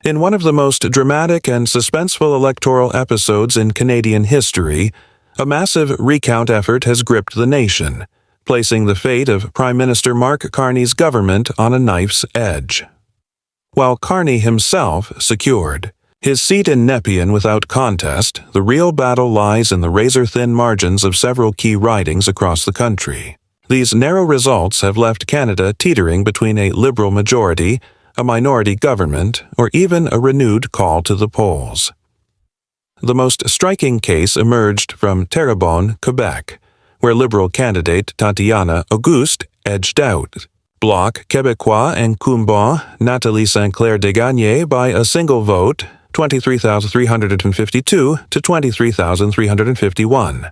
In one of the most dramatic and suspenseful electoral episodes in Canadian history, a massive recount effort has gripped the nation, placing the fate of Prime Minister Mark Carney's government on a knife's edge. While Carney himself secured his seat in Nepean without contest, the real battle lies in the razor-thin margins of several key ridings across the country. These narrow results have left Canada teetering between a Liberal majority, a minority government, or even a renewed call to the polls. The most striking case emerged from Terrebonne, Quebec, where Liberal candidate Tatiana Auguste edged out Bloc Québécois and Coumban Nathalie Sinclair Desgagnés by a single vote, 23,352 to 23,351.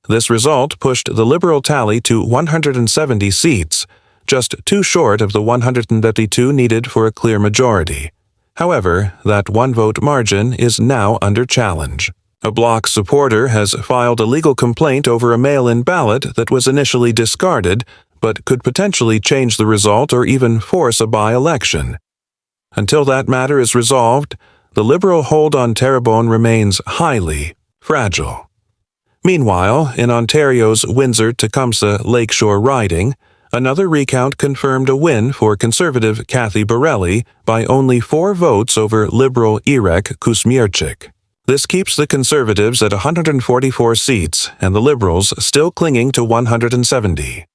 This result pushed the Liberal tally to 170 seats, just too short of the 152 needed for a clear majority. However, that one-vote margin is now under challenge. A Bloc supporter has filed a legal complaint over a mail-in ballot that was initially discarded, but could potentially change the result or even force a by-election. Until that matter is resolved, the Liberal hold on Terrebonne remains highly fragile. Meanwhile, in Ontario's Windsor-Tecumseh Lakeshore riding, another recount confirmed a win for Conservative Kathy Borelli by only 4 votes over Liberal Irek Kusmierczyk. This keeps the Conservatives at 144 seats and the Liberals still clinging to 170.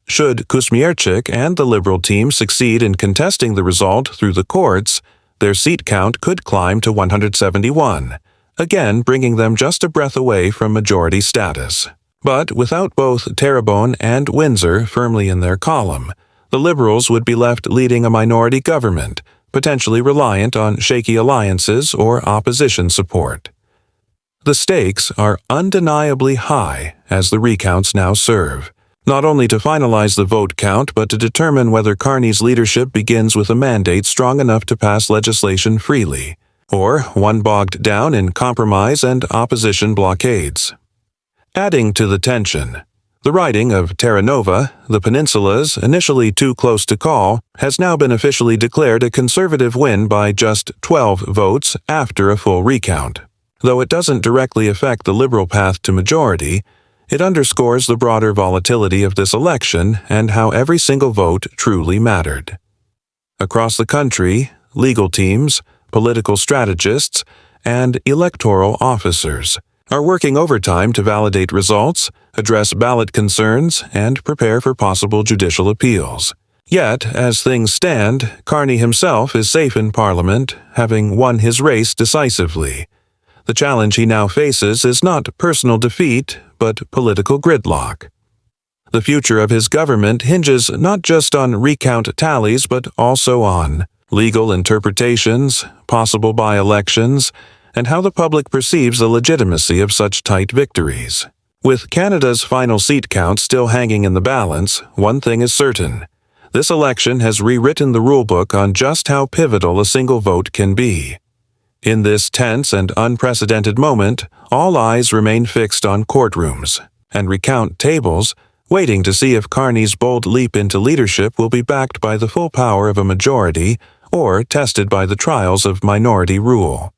Should Kusmierczyk and the Liberal team succeed in contesting the result through the courts, their seat count could climb to 171, again bringing them just a breath away from majority status. But without both Terrebonne and Windsor firmly in their column, the Liberals would be left leading a minority government, potentially reliant on shaky alliances or opposition support. The stakes are undeniably high as the recounts now serve, not only to finalize the vote count but to determine whether Carney's leadership begins with a mandate strong enough to pass legislation freely, or one bogged down in compromise and opposition blockades. Adding to the tension, the riding of Terra Nova, the Peninsula's initially too close to call, has now been officially declared a Conservative win by just 12 votes after a full recount. Though it doesn't directly affect the Liberal path to majority, it underscores the broader volatility of this election and how every single vote truly mattered. Across the country, legal teams, political strategists, and electoral officers are working overtime to validate results, address ballot concerns, and prepare for possible judicial appeals. Yet, as things stand, Carney himself is safe in Parliament, having won his race decisively. The challenge he now faces is not personal defeat, but political gridlock. The future of his government hinges not just on recount tallies but also on legal interpretations, possible by-elections, and how the public perceives the legitimacy of such tight victories. With Canada's final seat count still hanging in the balance, one thing is certain. This election has rewritten the rulebook on just how pivotal a single vote can be. In this tense and unprecedented moment, all eyes remain fixed on courtrooms and recount tables, waiting to see if Carney's bold leap into leadership will be backed by the full power of a majority or tested by the trials of minority rule.